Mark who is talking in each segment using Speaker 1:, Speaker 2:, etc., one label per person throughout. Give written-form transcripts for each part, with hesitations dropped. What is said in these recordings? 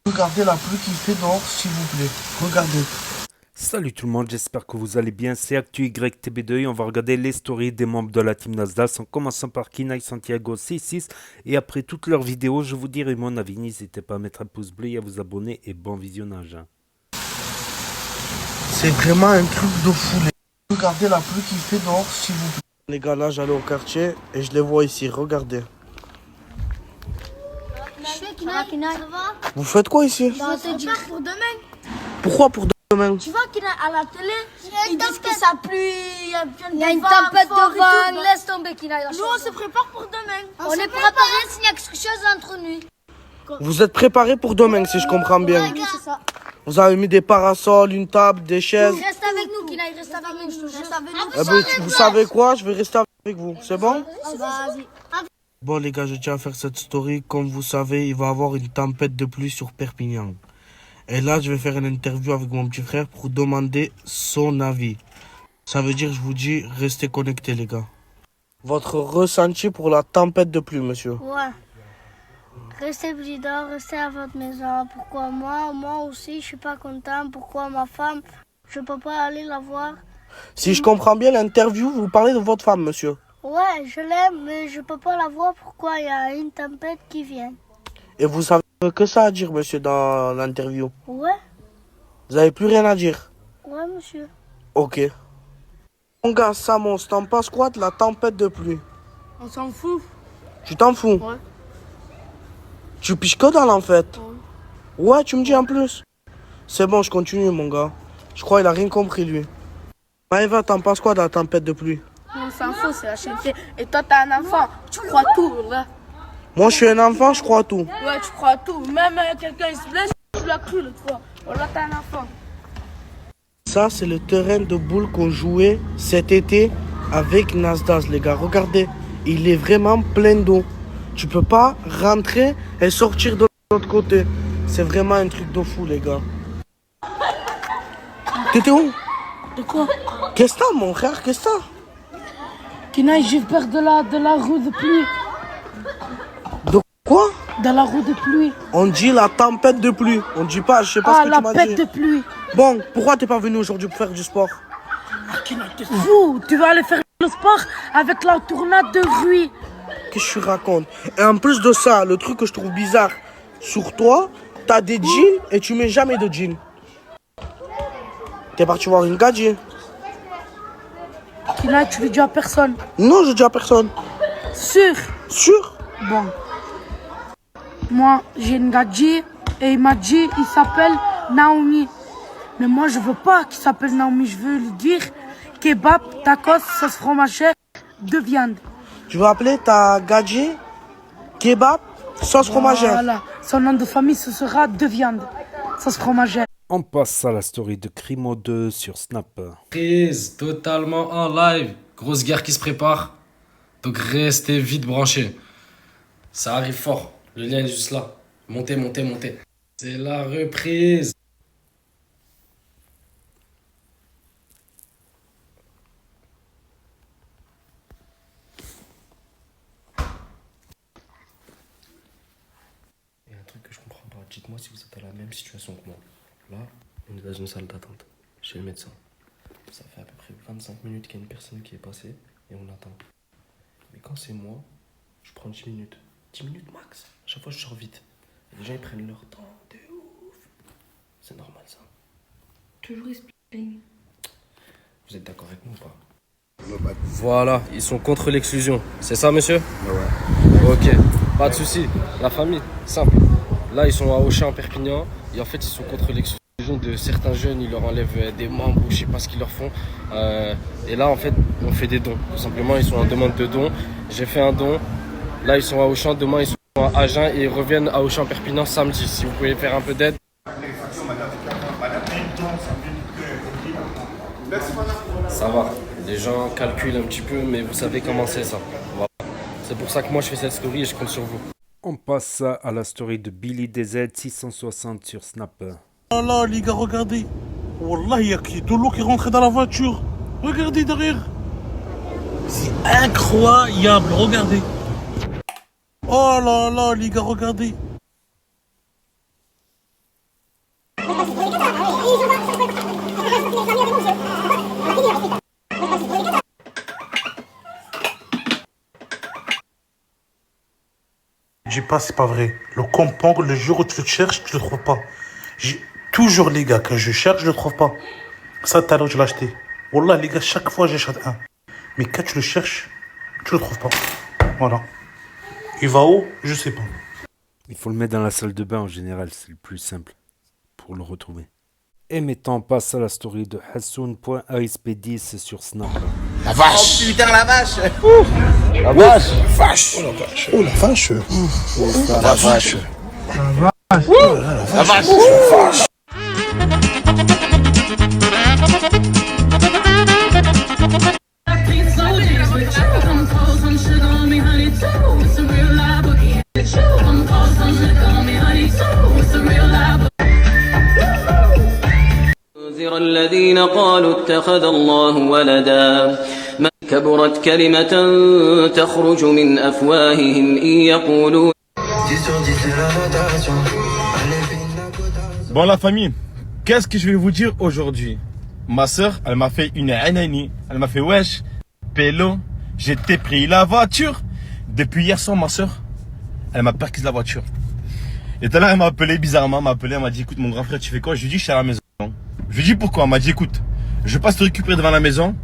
Speaker 1: Regardez la pluie qu'il fait dehors, s'il vous plaît. Regardez.
Speaker 2: Salut tout le monde, j'espère que vous allez bien. C'est ActuYTB2 et on va regarder les stories des membres de la team Nasdaq en commençant par Kinaï Santiago C6 et après toutes leurs vidéos, je vous dirai mon avis. N'hésitez pas à mettre un pouce bleu et à vous abonner et bon visionnage.
Speaker 1: C'est vraiment un truc de fou. Regardez la pluie qu'il fait dehors, s'il vous plaît. Les gars, là, j'allais au quartier et je les vois ici. Regardez. Vous faites quoi ici?
Speaker 3: On te dit pour demain.
Speaker 1: Pourquoi pour demain?
Speaker 3: Tu vois qu'il a à la télé, ils disent que ça pluie, il y a une tempête de vent, laisse tomber qu'il a. Nous on se prépare pour demain. On est préparé s'il y a quelque chose entre nous.
Speaker 1: Vous êtes préparés pour demain, si je comprends bien.
Speaker 3: Oui, c'est ça.
Speaker 1: Vous avez mis des parasols, une table, des chaises.
Speaker 3: Reste avec nous, qu'il aille, reste avec nous. Reste avec nous.
Speaker 1: Eh ben, vous savez quoi? Je vais rester avec vous. C'est bon?
Speaker 3: Vas-y.
Speaker 1: Bon les gars, je tiens à faire cette story. Comme vous savez, il va y avoir une tempête de pluie sur Perpignan. Et là, je vais faire une interview avec mon petit frère pour demander son avis. Ça veut dire, je vous dis, restez connectés les gars. Votre ressenti pour la tempête de pluie, monsieur?
Speaker 3: Ouais. Restez prudents, restez à votre maison. Pourquoi moi aussi, je suis pas content. Pourquoi ma femme, je peux pas aller la voir.
Speaker 1: Si je comprends bien l'interview, vous parlez de votre femme, monsieur.
Speaker 3: Ouais, je l'aime, mais je peux pas la voir. Pourquoi il y a une tempête qui vient.
Speaker 1: Et vous savez que ça à dire, monsieur, dans l'interview?
Speaker 3: Ouais,
Speaker 1: Vous avez plus rien à dire?
Speaker 3: ouais, monsieur.
Speaker 1: Ok. Mon gars, Samos, t'en penses quoi de la tempête de pluie?
Speaker 4: On s'en fout.
Speaker 1: Tu t'en fous?
Speaker 4: Ouais.
Speaker 1: Tu piches que dalle en fait? Ouais, tu me dis en plus. C'est bon, je continue, mon gars. Je crois qu'il a rien compris, lui. Maëva, t'en penses quoi de la tempête de pluie?
Speaker 4: On s'en fout, c'est la chaîne. Et toi, t'es un enfant. Tu crois tout, là.
Speaker 1: Moi, je suis un enfant, je crois à tout.
Speaker 4: Ouais, tu crois tout. Même quelqu'un il se blesse, tu l'as cru l'autre fois. Voilà, t'es un enfant.
Speaker 1: Ça, c'est le terrain de boules qu'on jouait cet été avec Nasdaq, les gars. Regardez, il est vraiment plein d'eau. Tu peux pas rentrer et sortir de l'autre côté. C'est vraiment un truc de fou, les gars. T'étais où?
Speaker 4: De quoi?
Speaker 1: Qu'est-ce que t'as, mon frère? Qu'est-ce que t'as?
Speaker 4: Kinaï, j'ai peur de la roue de pluie.
Speaker 1: De quoi?
Speaker 4: De la roue de pluie.
Speaker 1: On dit la tempête de pluie. On dit pas, je sais pas
Speaker 4: Ah,
Speaker 1: ce que
Speaker 4: la
Speaker 1: tu m'as
Speaker 4: pète
Speaker 1: dit.
Speaker 4: de pluie.
Speaker 1: Bon, pourquoi t'es pas venu aujourd'hui pour faire du sport?
Speaker 4: Ah, Kinaï, t'es fou. Tu vas aller faire le sport avec la tournade de rue.
Speaker 1: Qu'est-ce que tu racontes? Et en plus de ça, le truc que je trouve bizarre, sur toi, t'as des jeans et tu mets jamais de jeans. T'es parti voir une gadget?
Speaker 4: Kinaï, tu le dis à personne.
Speaker 1: Non, je dis à personne.
Speaker 4: Sûr.
Speaker 1: Sûr?
Speaker 4: Bon. Moi, j'ai une gadget et il m'a dit, il s'appelle Naomi. Mais moi, je veux pas qu'il s'appelle Naomi. Je veux lui dire kebab, tacos, sauce fromagère, de viande.
Speaker 1: Tu veux appeler ta gadget kebab sauce fromagère?
Speaker 4: Voilà. Son nom de famille, ce sera de viande, sauce fromagère.
Speaker 2: On passe à la story de Crimo 2 sur Snap.
Speaker 5: Prise totalement en live. Grosse guerre qui se prépare. Donc restez vite branchés. Ça arrive fort. Le lien est juste là. Montez, montez, montez. C'est la reprise. Il y a un truc que je comprends pas. Dites-moi si vous êtes dans la même situation que moi. Là, on est dans une salle d'attente. Chez le médecin. Ça fait à peu près 25 minutes qu'il y a une personne qui est passée et on attend. Mais quand c'est moi, je prends 10 minutes. 10 minutes max. À chaque fois, je sors vite. Et les gens, ils prennent leur temps. De ouf. C'est normal, ça.
Speaker 4: Toujours expliquer.
Speaker 5: Vous êtes d'accord avec moi ou pas? Voilà, ils sont contre l'exclusion. C'est ça, monsieur? Ouais. Ok, pas de souci. La famille, simple. Là, ils sont à Auchan, Perpignan. Et en fait, ils sont contre l'exclusion de certains jeunes. Ils leur enlèvent des membres ou je sais pas ce qu'ils leur font. Et là, en fait, on fait des dons. Tout simplement, ils sont en demande de dons. J'ai fait un don. Là, ils sont à Auchan. Demain, ils sont à Agen et ils reviennent à Auchan, Perpignan samedi. Si vous pouvez faire un peu d'aide. Ça va. Les gens calculent un petit peu, mais vous savez comment c'est ça. Voilà. C'est pour ça que moi, je fais cette story et je compte sur vous.
Speaker 2: On passe à la story de Billy DZ 660 sur Snap.
Speaker 1: Oh là, les gars, regardez. Wallah, il y a de l'eau qui rentrait dans la voiture. Regardez derrière. C'est incroyable, regardez. Oh là là, les gars, regardez.
Speaker 6: dis pas, c'est pas vrai. Le compong, le jour où tu le cherches, tu le trouves pas. Toujours, les gars, quand je cherche, je le trouve pas. Ça, tout à l'heure, je l'ai acheté. Wallah, les gars, chaque fois, j'achète un. Mais quand tu le cherches, tu le trouves pas. Voilà. Il va où? Je sais pas.
Speaker 2: Il faut le mettre dans la salle de bain en général, c'est le plus simple pour le retrouver. Et maintenant, on passe à la story de Hassoun.asp10 sur Snap.
Speaker 7: La vache! Oh putain, la vache!
Speaker 5: La vache!
Speaker 7: Vache! Oh la vache! Oh la vache! La vache! La vache! La vache!
Speaker 8: الذين قالوا اتخذ الله ولدا ما كبرت كلمة تخرج من أفواههم إن يقولون.
Speaker 9: Bon la famille, qu'est-ce que je vais vous dire aujourd'hui? Ma soeur, elle m'a fait une anani. Elle m'a fait wesh, pélo, j'ai pris la voiture. Depuis hier soir, ma soeur, elle m'a perquise la voiture. Et tout à l'heure, elle m'a appelé bizarrement, elle m'a dit écoute mon grand frère, tu fais quoi? Je lui ai dit je suis à la maison. Je lui ai dit pourquoi? Elle m'a dit écoute, je passe te récupérer devant la maison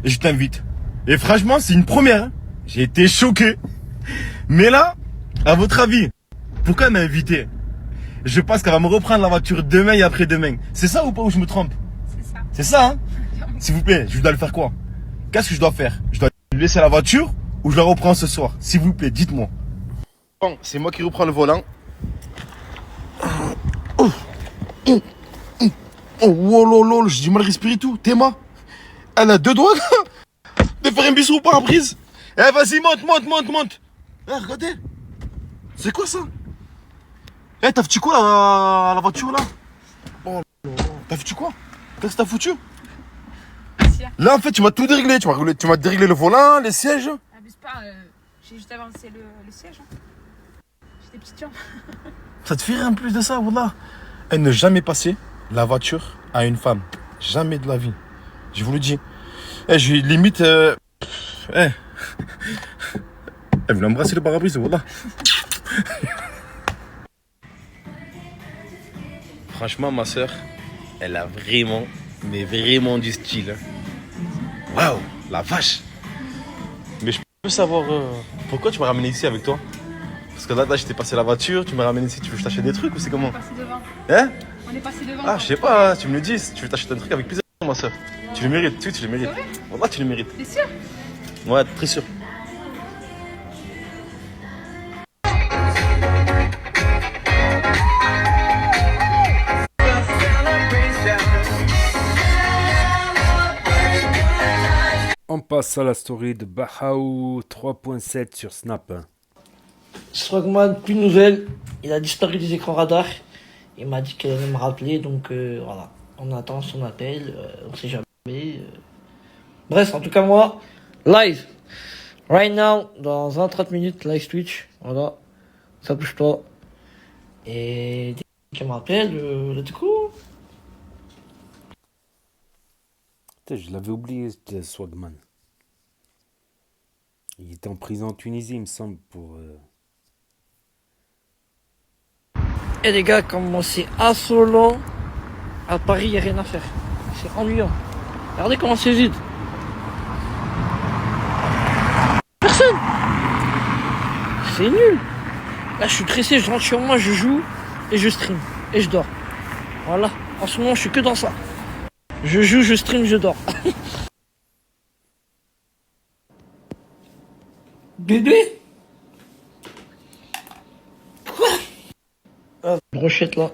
Speaker 9: et je t'invite. Et franchement, c'est une première. Hein. J'ai été choqué. Mais là, à votre avis, pourquoi elle m'a invité? Je pense qu'elle va me reprendre la voiture demain et après-demain. C'est ça ou pas, ou je me trompe? C'est ça. C'est ça, hein? S'il vous plaît, je dois le faire quoi? Qu'est-ce que je dois faire? Je dois lui laisser la voiture ou je la reprends ce soir? S'il vous plaît, dites-moi. Bon, c'est moi qui reprends le volant. Oh, lolo, j'ai du mal à respirer tout. Théma, elle a deux doigts de faire un bisou au pare-brise. Eh, vas-y, monte. Eh, regardez. C'est quoi ça? Eh, t'as foutu quoi la voiture là? Oh, t'as foutu quoi? Qu'est-ce que t'as foutu? Là, en fait, tu m'as tout déréglé. Tu m'as déréglé le volant, les sièges.
Speaker 10: Abuse pas, j'ai juste avancé le siège. Hein. J'ai des petites jambes.
Speaker 9: Ça te fait rire en plus de ça, voilà. Elle ne jamais passer la voiture à une femme. Jamais de la vie. Je vous le dis. Eh, je limite. Elle voulait embrasser le pare-brise, voilà. Franchement, ma soeur, elle a vraiment, mais vraiment du style. Waouh, la vache. Mais je peux savoir pourquoi tu m'as ramené ici avec toi? Parce que là, je t'ai passé la voiture, tu m'as ramené ici, tu veux que je t'achète des trucs ou c'est comment?
Speaker 10: On est passé devant.
Speaker 9: Hein?
Speaker 10: On est passé devant.
Speaker 9: Ah, je sais pas, tu me le dis, si tu veux t'acheter un truc avec plaisir, ma soeur. Tu le mérites, tu le mérites. Voilà, tu le mérites.
Speaker 10: T'es sûr?
Speaker 9: Ouais, très sûr.
Speaker 2: On passe à la story de Bahaou 3.7 sur Snap.
Speaker 11: Swagman, plus de nouvelles. Il a disparu des écrans radars. Il m'a dit qu'elle allait me rappeler, donc voilà. On attend son appel, on sait jamais. Bref, en tout cas moi, live. Right now, dans 20-30 minutes, live Twitch. Voilà. Ça bouge pas. Et dès qu'elle m'appelle, let's go.
Speaker 2: Je l'avais oublié, c'était Swagman. Il était en prison en Tunisie, il me semble, pour...
Speaker 11: Et les gars, comme c'est assolant, à Paris, il n'y a rien à faire. C'est ennuyant. Regardez comment c'est vide. Personne. C'est nul. Là, je suis pressé, je rentre sur moi, je joue et je stream. Et je dors. Voilà. En ce moment, je suis que dans ça. Je joue, je stream, je dors. Bébé? Ah, brochette là.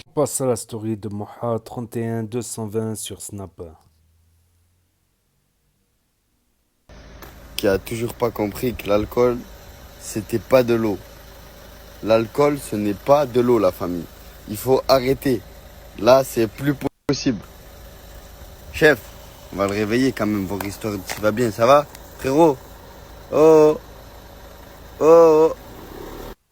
Speaker 2: On passe à la story de Moha 31220 sur Snap.
Speaker 12: Qui a toujours pas compris que l'alcool, c'était pas de l'eau. L'alcool, ce n'est pas de l'eau, la famille. Il faut arrêter. Là, c'est plus possible. Chef, on va le réveiller quand même, voir histoire ça va bien, ça va, frérot? Oh, oh,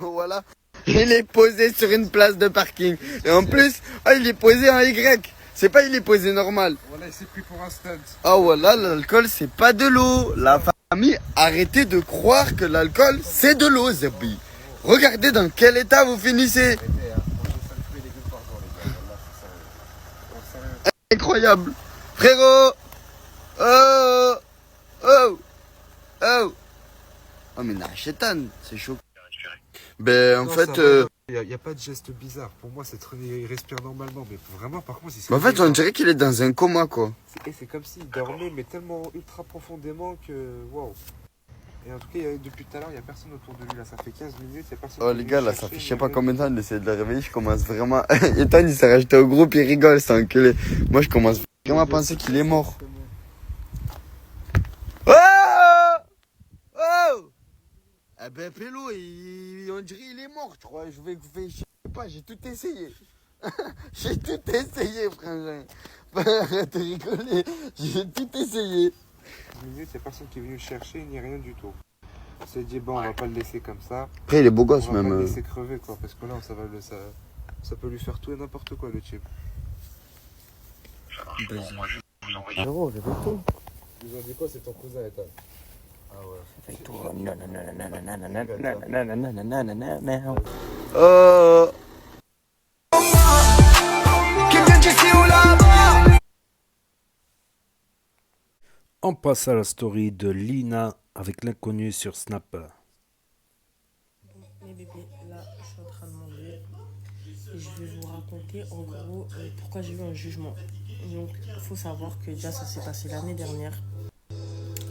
Speaker 12: oh, voilà. Il est posé sur une place de parking. Et en plus, il est posé en Y. C'est pas il est posé normal.
Speaker 13: Voilà, il s'est pris pour un stunt.
Speaker 12: Ah voilà, l'alcool, c'est pas de l'eau. La Amis, arrêtez de croire que l'alcool, c'est de l'eau, Zerbi. Regardez dans quel état vous finissez. Incroyable. Frérot. Oh. Oh. Oh. Oh, mais Nachétan, c'est chaud. Ben, en
Speaker 13: Non,
Speaker 12: fait...
Speaker 13: Il n'y a pas de geste bizarre. Pour moi, il respire normalement. Mais vraiment, par contre,
Speaker 12: en fait, on dirait qu'il est dans un coma, quoi.
Speaker 13: C'est comme s'il dormait, mais tellement ultra profondément que... Waouh. Et en tout cas, depuis tout à l'heure, il n'y a personne autour de lui. Là, ça fait 15 minutes, il n'y a personne.
Speaker 12: Oh, les gars, là, ça fait je sais pas combien de temps d'essayer de le réveiller. Je commence vraiment... Ethan, il s'est rajouté au groupe, il rigole, c'est enculé. Moi, je commence vraiment à penser qu'il est mort. Oh! Oh! Eh ben, Pélo, on dirait qu'il est mort, tu crois. Je sais pas, j'ai tout essayé. J'ai tout essayé, frangin. Arrête de rigoler. J'ai tout essayé.
Speaker 13: 10 minutes, il n'y a personne qui est venu le chercher, ni rien du tout. On s'est dit, bon, on va pas le laisser comme ça.
Speaker 12: Après, il est beau gosse, même.
Speaker 13: On va pas le laisser crever, quoi. Parce que là, ça peut lui faire tout et n'importe quoi, le type.
Speaker 11: Frérot, réveille-toi.
Speaker 13: Ils ont dit quoi, c'est ton cousin, Ethan? Ah ouais.
Speaker 11: Réveille-toi.
Speaker 2: On passe à la story de Lina avec l'inconnu sur Snap.
Speaker 4: Les bébés, là, je suis en train de manger. Je vais vous raconter en gros pourquoi j'ai eu un jugement. Donc, il faut savoir que déjà, ça s'est passé l'année dernière.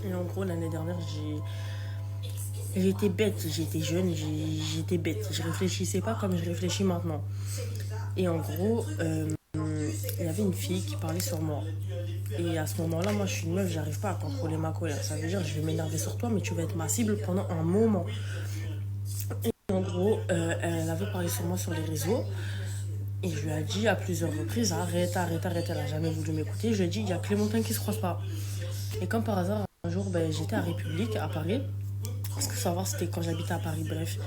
Speaker 4: Et en gros, l'année dernière, j'étais bête. J'étais jeune, j'étais bête. Je réfléchissais pas comme je réfléchis maintenant. Et en gros, il y avait une fille qui parlait sur moi. Et à ce moment-là, moi, je suis une meuf, j'arrive pas à contrôler ma colère. Ça veut dire, je vais m'énerver sur toi, mais tu vas être ma cible pendant un moment. Et en gros, elle avait parlé sur moi sur les réseaux. Et je lui ai dit à plusieurs reprises, arrête. Elle a jamais voulu m'écouter. Je lui ai dit, il y a Clémentine qui se croise pas. Et comme par hasard, un jour, j'étais à République, à Paris. Parce que savoir, c'était quand j'habitais à Paris, bref.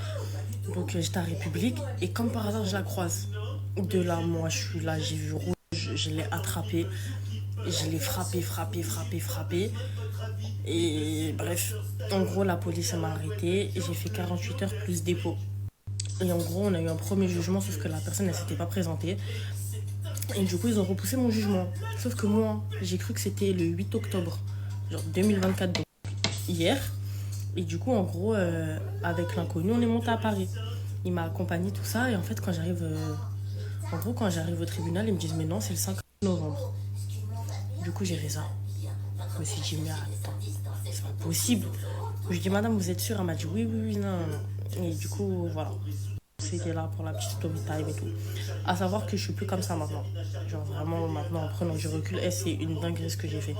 Speaker 4: Donc, j'étais à République. Et comme par hasard, je la croise. De là, moi, je suis là, j'ai vu rouge. Je l'ai attrapée. Je l'ai frappé. Et bref, en gros, la police m'a arrêté. J'ai fait 48 heures plus dépôt. Et en gros, on a eu un premier jugement, sauf que la personne, elle s'était pas présentée. Et du coup, ils ont repoussé mon jugement. Sauf que moi, j'ai cru que c'était le 8 octobre, genre 2024, donc hier. Et du coup, en gros, avec l'inconnu, on est monté à Paris. Il m'a accompagné, tout ça. Et en fait, quand j'arrive au tribunal, ils me disent, mais non, c'est le 5 novembre. Du coup, j'ai raison. Je me suis dit, mais attends, c'est pas possible. Je lui ai dit, madame, vous êtes sûre? Elle m'a dit, oui, non. Et du coup, voilà. C'était là pour la petite story time et tout. À savoir que je suis plus comme ça maintenant. Genre vraiment, maintenant, en prenant du recul, c'est une dinguerie ce que j'ai fait.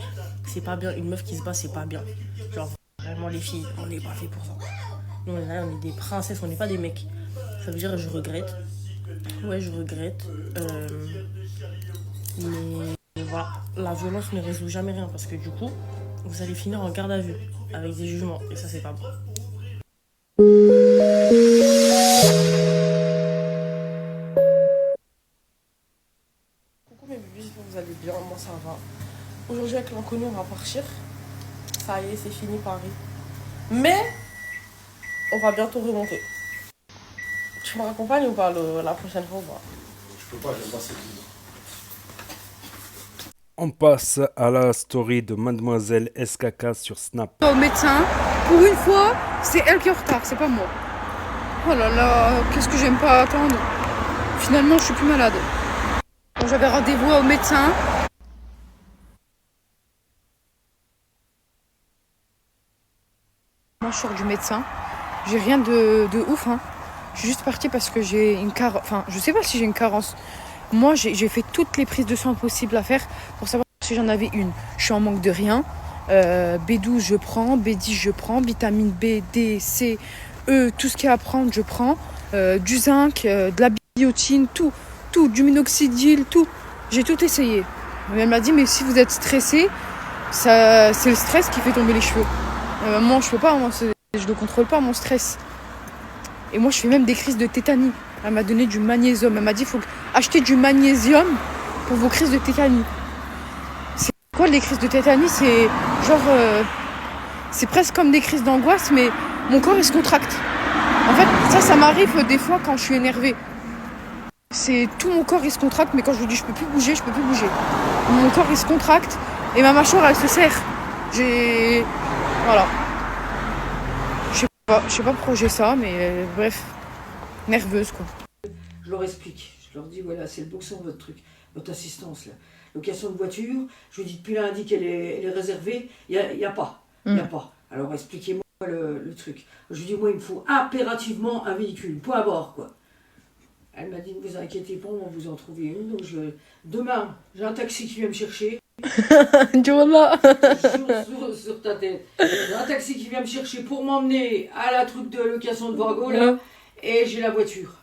Speaker 4: C'est pas bien. Une meuf qui se bat, c'est pas bien. Genre, vraiment, les filles, on n'est pas fait pour ça. Nous, là, on est des princesses, on n'est pas des mecs. Ça veut dire, je regrette. Ouais, je regrette. Mais voilà, la violence ne résout jamais rien parce que du coup, vous allez finir en garde à vue avec des jugements et ça, c'est pas bon. Coucou mes bébés, j'espère que vous allez bien, moi ça va. Aujourd'hui avec l'inconnu, on va partir. Ça y est, c'est fini Paris. Mais on va bientôt remonter. Tu me raccompagnes ou pas la prochaine fois ou pas?
Speaker 13: Je peux pas, j'aime pas cette vie.
Speaker 2: On passe à la story de Mademoiselle SKK sur Snap.
Speaker 10: Au médecin, pour une fois, c'est elle qui est en retard, c'est pas moi. Oh là là, qu'est-ce que j'aime pas attendre. Finalement, je suis plus malade. Bon, j'avais rendez-vous au médecin. Moi, je sors du médecin. J'ai rien de ouf, hein. Je suis juste partie parce que j'ai une carence. Enfin, je sais pas si j'ai une carence. Moi, j'ai fait toutes les prises de sang possibles à faire pour savoir si j'en avais une. Je suis en manque de rien. B12, je prends. B10, je prends. Vitamine B, D, C, E, tout ce qu'il y a à prendre, je prends. Du zinc, de la biotine, tout. Du minoxidil, tout. J'ai tout essayé. Elle m'a dit, mais si vous êtes stressé, c'est le stress qui fait tomber les cheveux. Moi, je peux pas. Je ne contrôle pas, mon stress. Et moi, je fais même des crises de tétanie. Elle m'a donné du magnésium. Elle m'a dit, il faut acheter du magnésium pour vos crises de tétanie. C'est quoi les crises de tétanie? C'est genre, c'est presque comme des crises d'angoisse, mais mon corps il se contracte. En fait, ça m'arrive des fois quand je suis énervée. C'est tout mon corps il se contracte, mais quand je lui dis je peux plus bouger, je peux plus bouger. Mon corps il se contracte et ma mâchoire elle se serre. Voilà. Je sais pas pourquoi j'ai ça, mais bref, nerveuse quoi.
Speaker 14: Je leur explique, je leur dis voilà, c'est le boxon votre truc, votre assistance là. Location de voiture, je lui dis depuis lundi qu'elle est réservée, il y a pas. Alors expliquez-moi le truc. Je lui dis moi il me faut impérativement un véhicule, point à bord quoi. Elle m'a dit ne vous inquiétez pas, on va vous en trouver une. Donc demain, j'ai un taxi qui vient me chercher. sur ta tête. J'ai un taxi qui vient me chercher pour m'emmener à la truc de location de Vago là, et j'ai la voiture.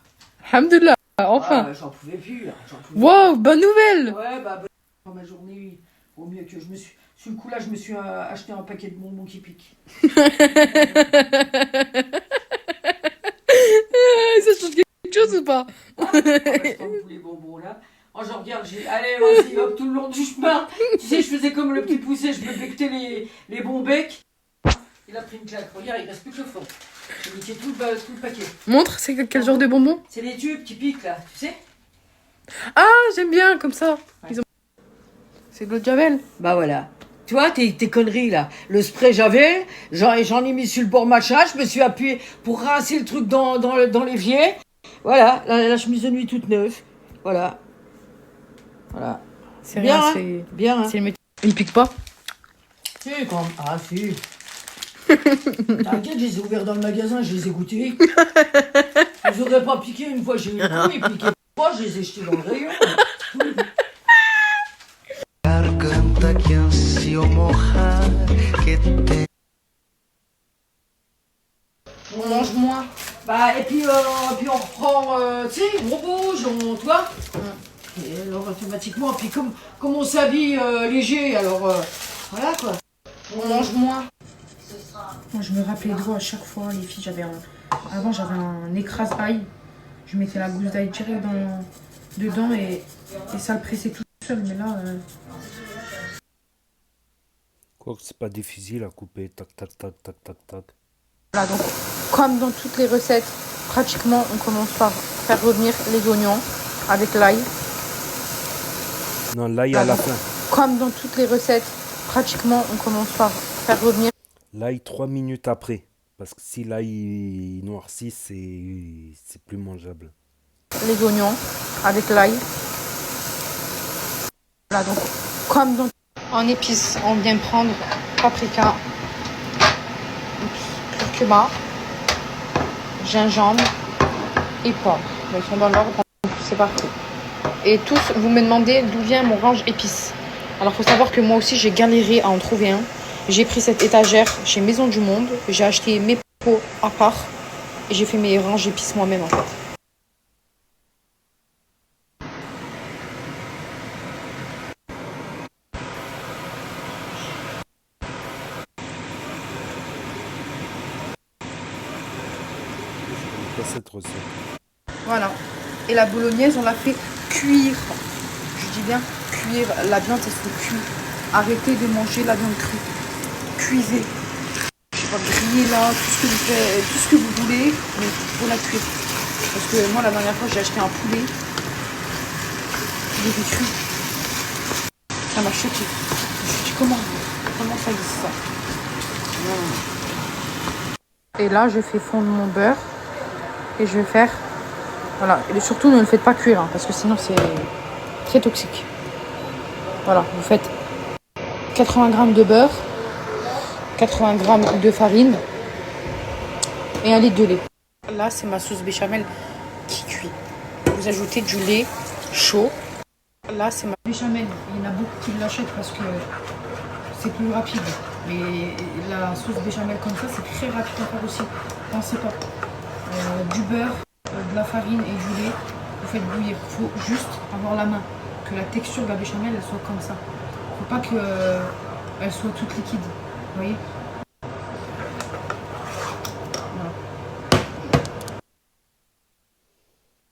Speaker 10: Alhamdoulilah, enfin.
Speaker 14: J'en pouvais plus là.
Speaker 10: Wow, bonne nouvelle.
Speaker 14: Ouais, dans ma journée, au mieux que je me suis... Sur le coup là, je me suis acheté un paquet de bonbons qui piquent.
Speaker 10: Ça change quelque chose ou pas?
Speaker 14: Tous les bonbons là. Oh, je regarde, allez, vas-y, hop, tout le long du chemin. Tu sais, je faisais comme le petit poussé, je me bectais les bons becs. Il a pris une claque. Regarde, il reste plus que le fond. J'ai niqué tout le paquet.
Speaker 10: Montre, c'est quel genre de bonbons?
Speaker 14: C'est les tubes qui piquent là, tu sais?
Speaker 10: Ah, j'aime bien, comme ça. Ouais. C'est de l'eau de Javel.
Speaker 14: Bah voilà. Tu vois, tes conneries là. Le spray Javel, j'en ai mis sur le bord machin, je me suis appuyé pour rincer le truc dans l'évier. Voilà, la chemise de nuit toute neuve. Voilà. Voilà.
Speaker 10: C'est
Speaker 14: bien,
Speaker 10: rien,
Speaker 14: hein,
Speaker 10: c'est
Speaker 14: bien. Hein.
Speaker 10: C'est le métier. Il pique pas?
Speaker 14: Si, quand même. Ah, si. T'inquiète, je les ai ouverts dans le magasin, je les ai goûtés. Ils auraient pas piqué une fois, j'ai eu le coup, ils piquaient pas, je les ai jetés dans le rayon. On mange moins. Bah, et puis on reprend, tu sais, on rebouge, tu vois. Et alors automatiquement, puis comme on s'habille léger, alors voilà quoi. On mange moins.
Speaker 4: Moi, je me rappelais de vous à chaque fois, les filles. Avant, j'avais un écrase-ail. Je mettais la gousse d'ail direct dedans et ça le pressait tout seul. Mais là.
Speaker 2: Quoique c'est pas difficile à couper. Tac, tac, tac, tac, tac, tac.
Speaker 10: Voilà, donc, comme dans toutes les recettes, pratiquement, on commence par faire revenir les oignons avec l'ail.
Speaker 2: Non, l'ail à la fin.
Speaker 10: Comme dans toutes les recettes, pratiquement, on commence par faire revenir.
Speaker 2: L'ail 3 minutes après. Parce que si l'ail noircit, c'est plus mangeable.
Speaker 10: Les oignons avec l'ail. Voilà, donc, comme dans... En épices, on vient prendre paprika, curcuma, gingembre et poivre. Ils sont dans l'ordre, c'est parfait. Et tous, vous me demandez d'où vient mon range épices. Alors, il faut savoir que moi aussi, j'ai galéré à en trouver un. J'ai pris cette étagère chez Maison du Monde. J'ai acheté mes pots à part. Et j'ai fait mes ranges épices moi-même, en fait.
Speaker 2: Cette recette.
Speaker 10: Voilà. Et la bolognaise, on l'a fait cuire. Je dis bien cuire. La viande, elle se fait cuire. Arrêtez de manger la viande crue. Cuisez. Je sais pas, griller là, tout ce que vous voulez, mais il faut la cuire. Parce que moi, la dernière fois, j'ai acheté un poulet. Il était cru. Ça m'a choqué. Je me suis dit, comment ça existe ça? Et là, je fais fondre mon beurre. Et je vais faire... Voilà. Et surtout, ne le faites pas cuire, hein, parce que sinon, c'est très toxique. Voilà. Vous faites 80 g de beurre, 80 g de farine et 1 litre de lait. Là, c'est ma sauce béchamel qui cuit. Vous ajoutez du lait chaud. Là, c'est ma
Speaker 4: béchamel. Il y en a beaucoup qui l'achètent parce que c'est plus rapide. Mais la sauce béchamel comme ça, c'est très rapide à faire aussi. Pensez pas. Du beurre, de la farine et du lait, vous faites bouillir. Il faut juste avoir la main, que la texture de la béchamel elle soit comme ça. Il ne faut pas qu'elle soit toute liquide. Vous voyez? Voilà.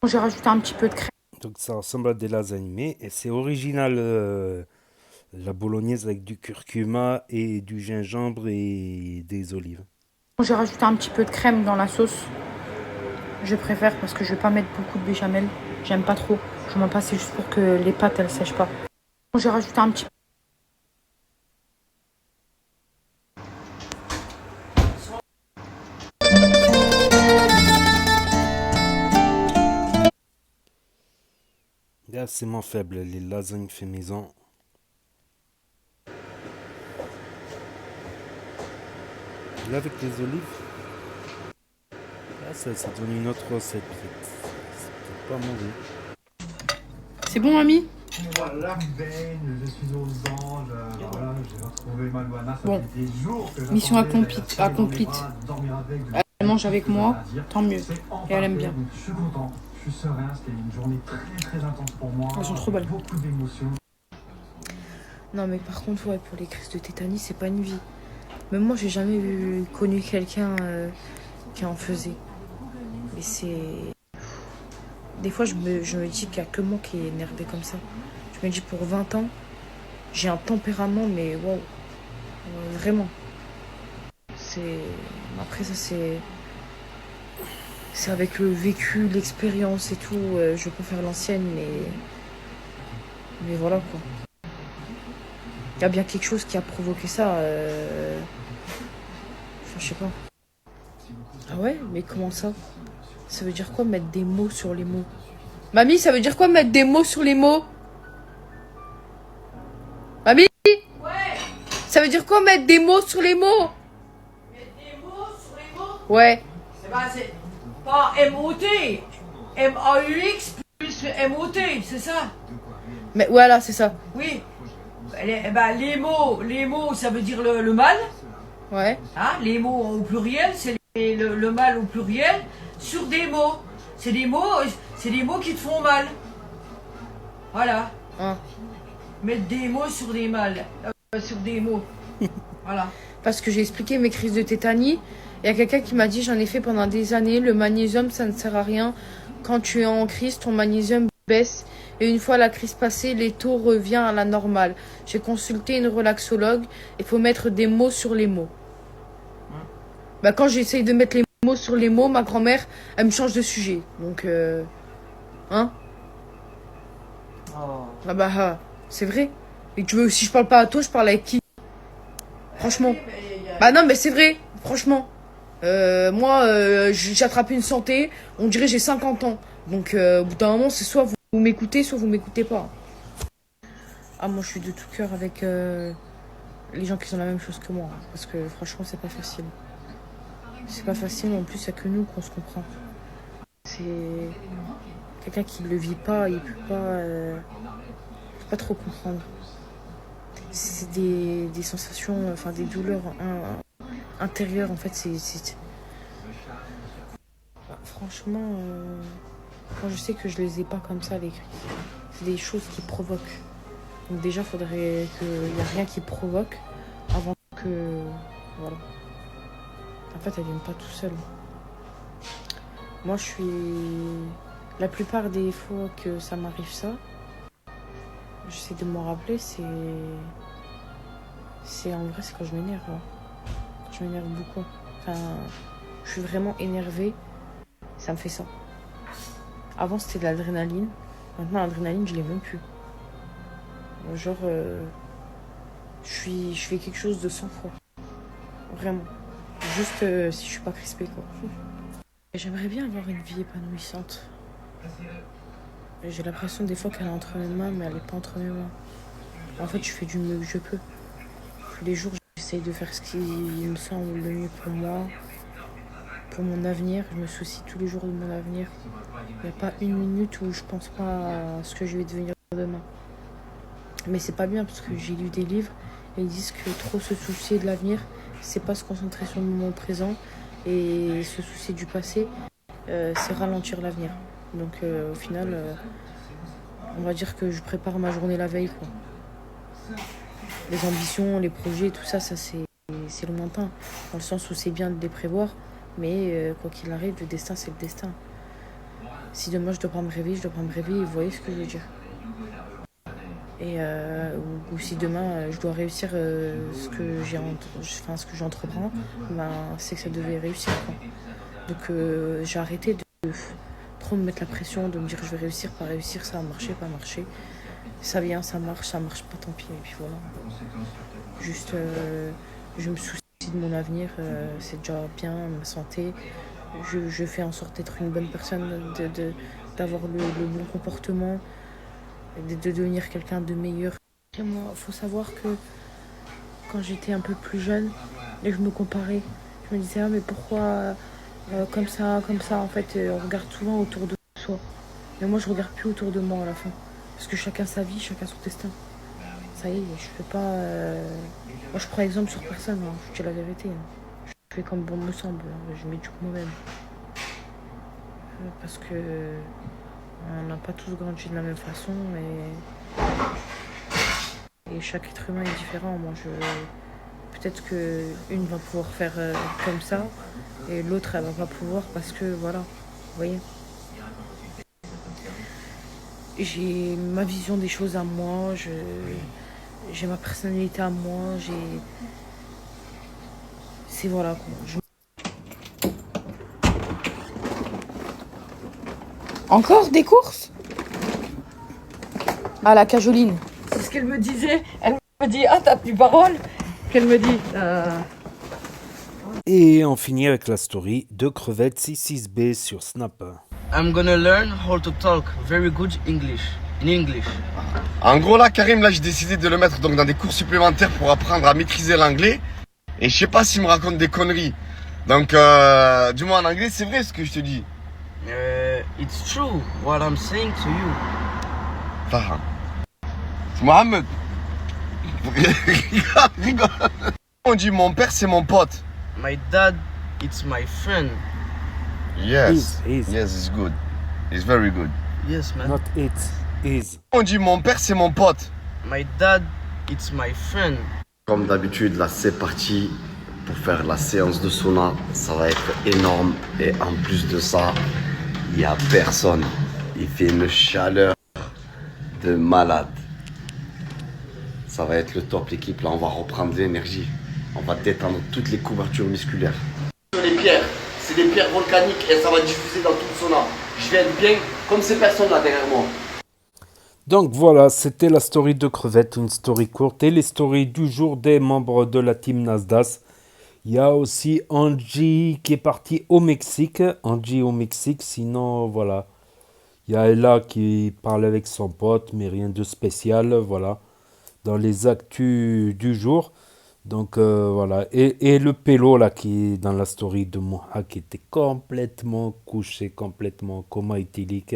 Speaker 10: J'ai rajouté un petit peu de crème.
Speaker 2: Donc ça ressemble à des lasagnes, mais c'est original La bolognaise avec du curcuma et du gingembre et des olives.
Speaker 10: J'ai rajouté un petit peu de crème dans la sauce. Je préfère parce que je vais pas mettre beaucoup de béchamel. J'aime pas trop. Je m'en passe juste pour que les pâtes elles sèchent pas. J'ai rajouté un petit peu.
Speaker 2: Là, c'est moins faible, les lasagnes fait maison. Là, avec les olives, là, ça donne une autre recette. C'est pas mauvais.
Speaker 10: C'est bon, mamie?
Speaker 15: Voilà, Ben, je suis aux anges. Voilà, j'ai retrouvé Malouana. Ça
Speaker 10: Bon,
Speaker 15: fait des jours que
Speaker 10: mission
Speaker 15: j'attendais
Speaker 10: accomplie.
Speaker 15: dormir avec,
Speaker 10: Elle mange avec moi, tant mieux. Et elle aime bien.
Speaker 15: donc je suis content, je suis serein. C'était une journée très intense pour moi.
Speaker 10: Elles sont trop belles.
Speaker 15: Beaucoup d'émotions.
Speaker 10: Non, mais par contre, ouais, pour les crises de tétanie, c'est pas une vie. Même moi, j'ai jamais connu quelqu'un qui en faisait. Et c'est... Des fois, je me dis qu'il n'y a que moi qui est énervé comme ça. Je me dis, pour 20 ans, j'ai un tempérament, mais wow. Vraiment. C'est... Après, ça, c'est... C'est avec le vécu, l'expérience et tout. Je peux faire l'ancienne, mais voilà, quoi. Il y a bien quelque chose qui a provoqué ça. Enfin, je sais pas. Ah ouais? Mais comment ça? Ça veut dire quoi mettre des mots sur les mots? Mamie, ça veut dire quoi mettre des mots sur les mots? Mamie?
Speaker 14: Ouais.
Speaker 10: Ça veut dire quoi mettre des mots sur les mots?
Speaker 14: Mettre des mots sur les mots?
Speaker 10: Ouais.
Speaker 14: C'est pas M-O-T. M-A-U-X plus M-O-T, c'est ça?
Speaker 10: Mais voilà, c'est ça.
Speaker 14: Oui. Les mots, ça veut dire le mal.
Speaker 10: Ouais.
Speaker 14: Hein, les mots au pluriel, c'est le mal au pluriel sur des mots. C'est des mots qui te font mal. Voilà.
Speaker 10: Hein.
Speaker 14: Mettre des mots sur des mal. Sur des mots. Voilà.
Speaker 10: Parce que j'ai expliqué mes crises de tétanie. Il y a quelqu'un qui m'a dit, j'en ai fait pendant des années, le magnésium, ça ne sert à rien. Quand tu es en crise, ton magnésium baisse. Et une fois la crise passée, les taux reviennent à la normale. J'ai consulté une relaxologue. Il faut mettre des mots sur les mots. Bah, quand j'essaye de mettre les mots sur les mots, ma grand-mère, elle me change de sujet. Donc, hein? Ah bah, c'est vrai. Et tu veux, si je parle pas à toi, je parle avec qui? Franchement. Bah non, mais c'est vrai. Franchement. Moi, j'ai attrapé une santé. On dirait j'ai 50 ans. Donc, au bout d'un moment, c'est soit vous m'écoutez, soit vous m'écoutez pas. Ah, moi, je suis de tout cœur avec les gens qui ont la même chose que moi. Parce que franchement, c'est pas facile. C'est pas facile, en plus, il n'y a que nous qu'on se comprend. C'est quelqu'un qui ne le vit pas, il peut pas trop comprendre. C'est des sensations, enfin des douleurs intérieures, en fait, franchement, quand je sais que je les ai pas comme ça, les crises, c'est des choses qui provoquent. Donc déjà, il faudrait qu'il n'y ait rien qui provoque avant que... Voilà. En fait, elles viennent pas tout seul. Moi, je suis... La plupart des fois que ça m'arrive ça, j'essaie de me rappeler, c'est en vrai, c'est quand je m'énerve. Hein. Je m'énerve beaucoup. Enfin, je suis vraiment énervée. Ça me fait ça. Avant, c'était de l'adrénaline. Maintenant, l'adrénaline, je l'ai même plus. Genre, je fais quelque chose de 100 fois. Vraiment. Juste si je suis pas crispée, quoi. J'aimerais bien avoir une vie épanouissante. J'ai l'impression des fois qu'elle est entre mes mains, mais elle est pas entre mes mains. En fait, je fais du mieux que je peux. Tous les jours, j'essaye de faire ce qui me semble le mieux pour moi, pour mon avenir. Je me soucie tous les jours de mon avenir. Il n'y a pas une minute où je pense pas à ce que je vais devenir demain. Mais c'est pas bien parce que j'ai lu des livres et ils disent que trop se soucier de l'avenir, c'est pas se concentrer sur le moment présent, et se soucier du passé, c'est ralentir l'avenir. Donc au final, on va dire que je prépare ma journée la veille, quoi. Les ambitions, les projets, tout ça, c'est lointain. Dans le sens où c'est bien de les prévoir, mais quoi qu'il arrive, le destin, c'est le destin. Si demain je dois pas me réveiller, je dois pas me réveiller, vous voyez ce que je veux dire. Et ou si demain je dois réussir ce que j'entreprends, ben, c'est que ça devait réussir, quoi. Donc j'ai arrêté de trop me mettre la pression, de me dire je vais réussir, pas réussir, ça va marcher, pas marcher. Ça vient, ça marche pas, tant pis. Et puis voilà. Juste, je me soucie de mon avenir, c'est déjà bien, ma santé. Je fais en sorte d'être une bonne personne, d'avoir le bon comportement, de devenir quelqu'un de meilleur. Et moi, faut savoir que quand j'étais un peu plus jeune, et je me comparais, je me disais ah mais pourquoi comme ça, en fait, on regarde souvent autour de soi. Mais moi je regarde plus autour de moi à la fin, parce que chacun sa vie, chacun son destin. Ça y est, je fais pas. Moi je prends exemple sur personne, hein, je dis la vérité. Hein. Je fais comme bon me semble, hein, je m'éduque moi-même. Parce que on n'a pas tous grandi de la même façon et chaque être humain est différent. Moi peut-être que une va pouvoir faire comme ça et l'autre elle va pas pouvoir parce que voilà, vous voyez. J'ai ma vision des choses à moi, j'ai ma personnalité à moi, c'est voilà quoi. Encore des courses? Ah, la cajoline. C'est ce qu'elle me disait. Elle me dit, ah, t'as plus parole. Qu'elle me dit.
Speaker 2: Et on finit avec la story de Crevette 66B sur Snap.
Speaker 1: I'm gonna learn how to talk very good English. In English.
Speaker 12: En gros là, Karim, là j'ai décidé de le mettre donc dans des cours supplémentaires pour apprendre à maîtriser l'anglais. Et je sais pas s'il me raconte des conneries. Donc dis-moi en anglais, c'est vrai ce que je te dis.
Speaker 1: It's true what I'm saying to you.
Speaker 12: Farhan. Mohamed. Rigole. On dit mon père c'est mon pote.
Speaker 1: My dad, it's my friend.
Speaker 12: Yes. Yes, it's good. It's very good.
Speaker 1: Yes, man.
Speaker 2: Not it, is.
Speaker 12: On dit mon père c'est mon pote.
Speaker 1: My dad, it's my friend.
Speaker 12: Comme d'habitude, là c'est parti pour faire la séance de sauna. Ça va être énorme. Et en plus de ça, il n'y a personne. Il fait une chaleur de malade. Ça va être le top l'équipe. Là on va reprendre de l'énergie. On va détendre toutes les couvertures musculaires. Les pierres, c'est des pierres volcaniques et ça va diffuser dans tout le sauna. Je vais être bien comme ces personnes là derrière moi.
Speaker 2: Donc voilà, c'était la story de Crevette, une story courte et les stories du jour des membres de la team Nasdaq. Il y a aussi Angie qui est parti au Mexique. Angie au Mexique, sinon voilà. Il y a Ella qui parle avec son pote, mais rien de spécial, voilà. Dans les actus du jour. Donc voilà. Et le pélo là qui est dans la story de Moha qui était complètement couché, complètement coma éthylique.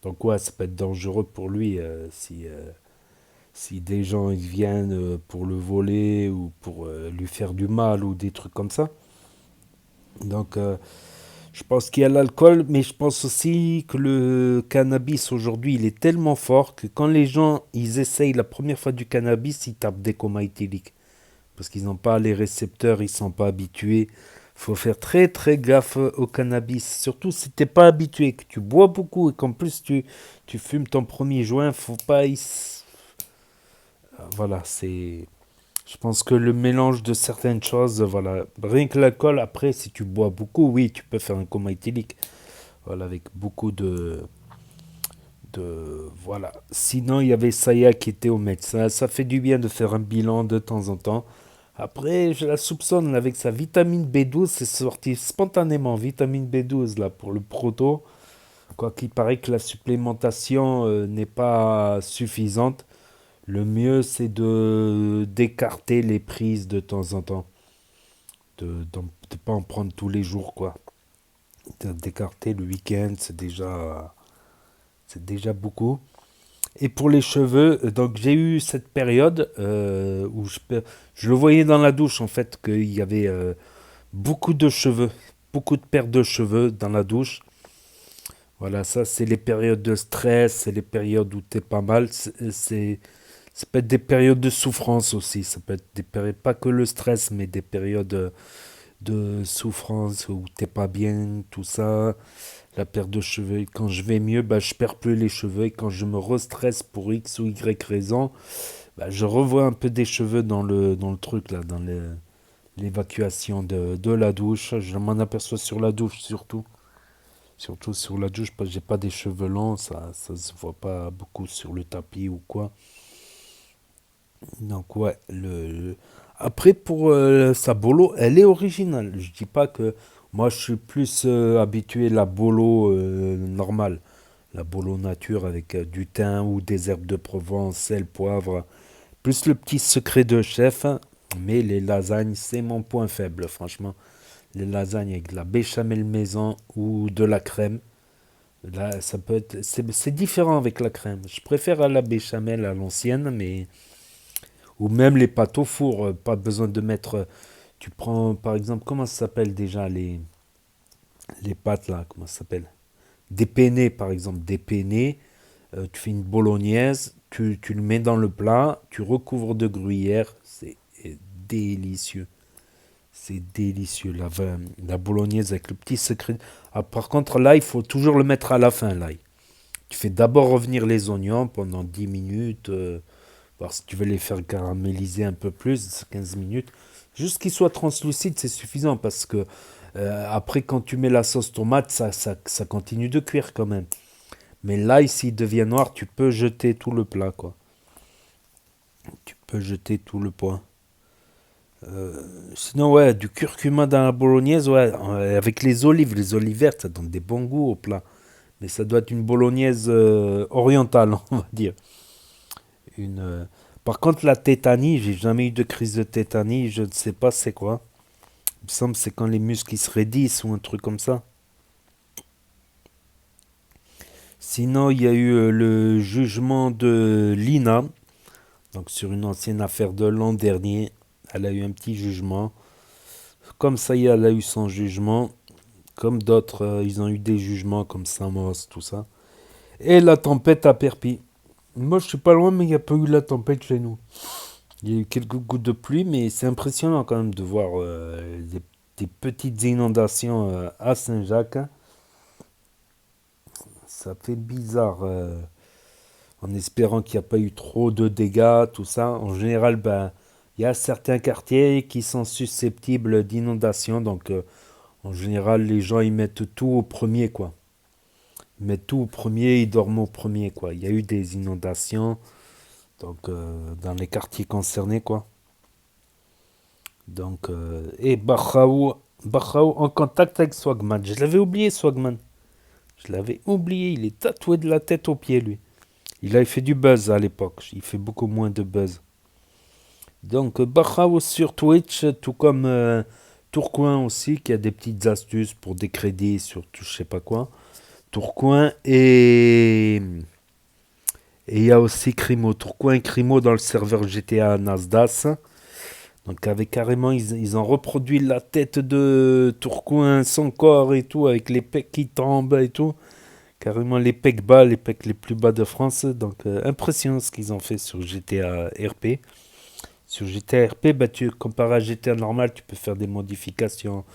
Speaker 2: Donc ouais, ça peut être dangereux pour lui si des gens ils viennent pour le voler ou pour lui faire du mal ou des trucs comme ça. Donc je pense qu'il y a l'alcool, mais je pense aussi que le cannabis aujourd'hui il est tellement fort que quand les gens ils essayent la première fois du cannabis, ils tapent des comas éthyliques. Parce qu'ils n'ont pas les récepteurs, ils ne sont pas habitués. Il faut faire très très gaffe au cannabis. Surtout si tu n'es pas habitué, que tu bois beaucoup et qu'en plus tu fumes ton premier joint, faut pas... Voilà, c'est... Je pense que le mélange de certaines choses, voilà. Rien que l'alcool, après, si tu bois beaucoup, oui, tu peux faire un coma éthylique. Voilà, avec beaucoup de... Voilà. Sinon, il y avait Saya qui était au médecin. Ça fait du bien de faire un bilan de temps en temps. Après, je la soupçonne avec sa vitamine B12, c'est sorti spontanément, vitamine B12 là pour le proto. Quoi qu'il paraît que la supplémentation n'est pas suffisante. Le mieux c'est d'écarter les prises de temps en temps. De pas en prendre tous les jours quoi. D'écarter le week-end, c'est déjà beaucoup. Et pour les cheveux, donc j'ai eu cette période où je le voyais dans la douche en fait, qu'il y avait beaucoup de cheveux, beaucoup de paires de cheveux dans la douche. Voilà, ça c'est les périodes de stress, c'est les périodes où t'es pas mal. Ça peut être des périodes de souffrance aussi, ça peut être des périodes, pas que le stress, mais des périodes de souffrance où t'es pas bien, tout ça, la perte de cheveux. Et quand je vais mieux, bah, je perds plus les cheveux. Et quand je me restresse pour X ou Y raison, bah, je revois un peu des cheveux dans le truc, là, dans l'évacuation de la douche. Je m'en aperçois sur la douche, surtout. Surtout sur la douche, parce que j'ai pas des cheveux longs, ça se voit pas beaucoup sur le tapis ou quoi. Donc ouais, après pour sa bolo, elle est originale. Je dis pas que moi je suis plus habitué à la bolo normale, la bolo nature avec du thym ou des herbes de Provence, sel, poivre, plus le petit secret de chef. Mais les lasagnes, c'est mon point faible, franchement. Les lasagnes avec de la béchamel maison ou de la crème. Là, ça peut être, c'est différent avec la crème. Je préfère à la béchamel à l'ancienne, mais ou même les pâtes au four, pas besoin de mettre. Tu prends par exemple, comment ça s'appelle déjà les pâtes là, comment ça s'appelle? Des penne par exemple, des penne. Tu fais une bolognaise, tu le mets dans le plat, tu recouvres de gruyère, c'est délicieux. C'est délicieux, la bolognaise avec le petit secret. Ah, par contre, là, il faut toujours le mettre à la fin, l'ail. Tu fais d'abord revenir les oignons pendant 10 minutes, voir si tu veux les faire caraméliser un peu plus, 15 minutes. Juste qu'ils soient translucides, c'est suffisant, parce que après, quand tu mets la sauce tomate, ça continue de cuire quand même. Mais là, s'il devient noir, tu peux jeter tout le plat, quoi. Tu peux jeter tout le pois. Sinon, ouais, du curcuma dans la bolognaise, ouais, avec les olives vertes, ça donne des bons goûts au plat. Mais ça doit être une bolognaise orientale, on va dire. Par contre, la tétanie, j'ai jamais eu de crise de tétanie, je ne sais pas c'est quoi. Il me semble que c'est quand les muscles ils se raidissent ou un truc comme ça. Sinon, il y a eu le jugement de Lina, donc sur une ancienne affaire de l'an dernier. Elle a eu un petit jugement. Comme ça y est, elle a eu son jugement. Comme d'autres, ils ont eu des jugements comme Samos, tout ça. Et la tempête à Perpignan. Moi, je suis pas loin, mais il n'y a pas eu la tempête chez nous. Il y a eu quelques gouttes de pluie, mais c'est impressionnant quand même de voir des petites inondations à Saint-Jacques. Ça fait bizarre. En espérant qu'il n'y a pas eu trop de dégâts, tout ça. En général, ben, il y a certains quartiers qui sont susceptibles d'inondations. Donc, en général, les gens, ils mettent tout au premier, quoi. Ils mettent tout au premier, ils dorment au premier, quoi. Il y a eu des inondations, donc, dans les quartiers concernés, quoi. Donc, et Bachaou en contact avec Swagman. Je l'avais oublié, Swagman. Je l'avais oublié. Il est tatoué de la tête aux pieds, lui. Il avait fait du buzz à l'époque. Il fait beaucoup moins de buzz. Donc, Bachaou sur Twitch, tout comme Tourcoing aussi, qui a des petites astuces pour des crédits sur tout, je sais pas quoi. Tourcoing et il y a aussi Crimo. Tourcoing et Crimo dans le serveur GTA Nasdaq. Donc, avec carrément, ils ont reproduit la tête de Tourcoing, son corps et tout, avec les pecs qui tombent et tout. Carrément les pecs bas, les pecs les plus bas de France. Donc, impressionnant ce qu'ils ont fait sur GTA RP. Sur GTA RP, bah, comparé à GTA normal, tu peux faire des modifications,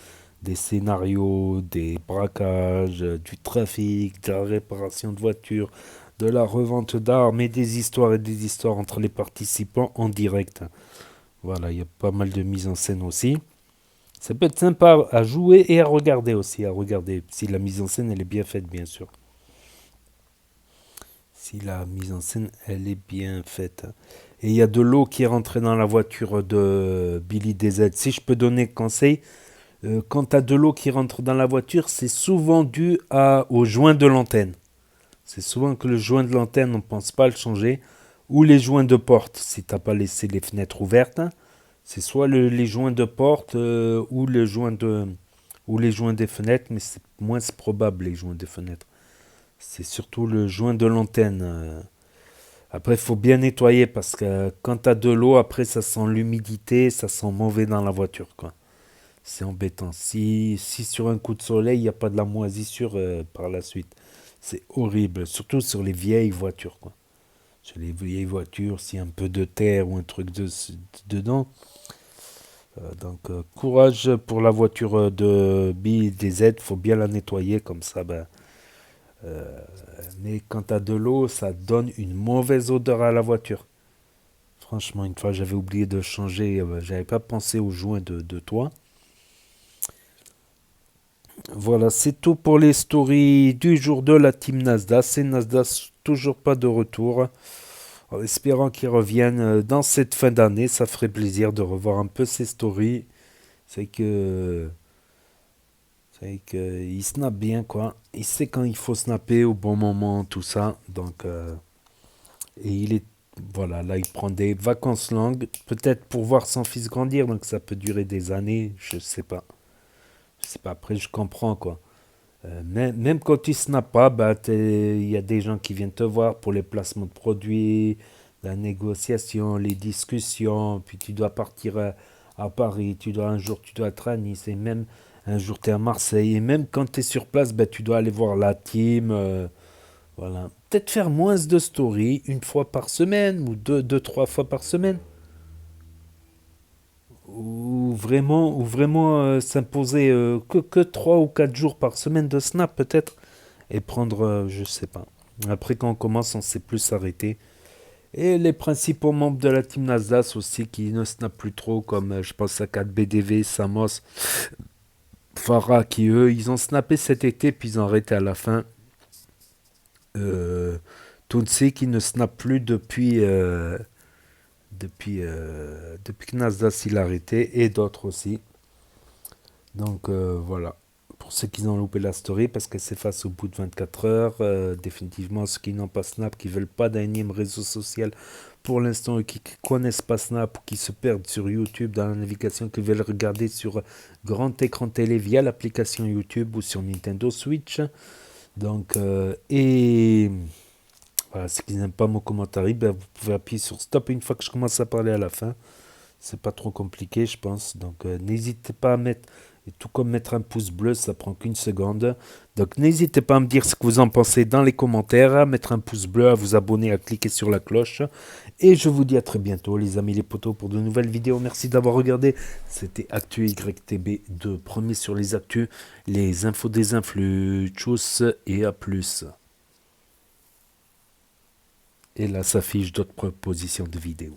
Speaker 2: des scénarios, des braquages, du trafic, de la réparation de voitures, de la revente d'armes et des histoires entre les participants en direct. Voilà, il y a pas mal de mise en scène aussi. Ça peut être sympa à jouer et à regarder aussi, si la mise en scène elle est bien faite, bien sûr. Si la mise en scène elle est bien faite. Et il y a de l'eau qui est rentrée dans la voiture de Billy DZ. Si je peux donner conseil, quand tu as de l'eau qui rentre dans la voiture, c'est souvent dû au joint de l'antenne. C'est souvent que le joint de l'antenne, on ne pense pas à le changer. Ou les joints de porte, si tu n'as pas laissé les fenêtres ouvertes. C'est soit les joints de porte ou les joints des fenêtres, mais c'est moins probable les joints des fenêtres. C'est surtout le joint de l'antenne. Après, il faut bien nettoyer parce que quand tu as de l'eau, après, ça sent l'humidité, ça sent mauvais dans la voiture, quoi. C'est embêtant. Si sur un coup de soleil, il n'y a pas de la moisissure par la suite, c'est horrible. Surtout sur les vieilles voitures, quoi. Sur les vieilles voitures, s'il y a un peu de terre ou un truc dedans, Courage pour la voiture de BDZ, faut bien la nettoyer comme ça. Mais quand tu as de l'eau, ça donne une mauvaise odeur à la voiture. Franchement, une fois j'avais oublié de changer, j'avais pas pensé au joint de toit. Voilà, c'est tout pour les stories du jour de la team Nasdaq. C'est Nasdaq toujours pas de retour. En espérant qu'ils reviennent dans cette fin d'année, ça ferait plaisir de revoir un peu ces stories. C'est que il snap bien quoi. Il sait quand il faut snapper au bon moment, tout ça. Donc et il est voilà, là il prend des vacances longues, peut-être pour voir son fils grandir, donc ça peut durer des années, je sais pas. Je sais pas, après je comprends quoi. Même quand tu snaps pas, il y a des gens qui viennent te voir pour les placements de produits, la négociation, les discussions, puis tu dois partir à Paris, un jour tu dois être à Nice, et même un jour tu es à Marseille, et même quand tu es sur place, tu dois aller voir la team, voilà. Peut-être faire moins de stories, une fois par semaine, ou deux, trois fois par semaine. Ou vraiment s'imposer que 3 ou 4 jours par semaine de snap peut-être. Et prendre, je sais pas. Après quand on commence, on sait plus s'arrêter. Et les principaux membres de la team Nasdaq aussi qui ne snappent plus trop, comme je pense à 4BDV, Samos, Farah, qui eux, ils ont snappé cet été, puis ils ont arrêté à la fin. Tounsi qui ne snap plus depuis que Nasdaq s'il a arrêté, et d'autres aussi. Donc voilà, pour ceux qui ont loupé la story, parce qu'elle s'efface au bout de 24 heures, définitivement ceux qui n'ont pas Snap, qui veulent pas d'un énième réseau social pour l'instant, et qui connaissent pas Snap, ou qui se perdent sur YouTube dans la navigation, qui veulent regarder sur grand écran télé via l'application YouTube ou sur Nintendo Switch. Donc et voilà, ceux qui n'aiment pas mon commentaire, vous pouvez appuyer sur stop une fois que je commence à parler à la fin. C'est pas trop compliqué, je pense. Donc n'hésitez pas à mettre, et tout comme mettre un pouce bleu, ça prend qu'une seconde. Donc n'hésitez pas à me dire ce que vous en pensez dans les commentaires, à mettre un pouce bleu, à vous abonner, à cliquer sur la cloche. Et je vous dis à très bientôt les amis les potos pour de nouvelles vidéos. Merci d'avoir regardé. C'était Actu YTB2, premier sur les actus, les infos des influx. Tchuss et à plus. Et là s'affiche d'autres propositions de vidéos.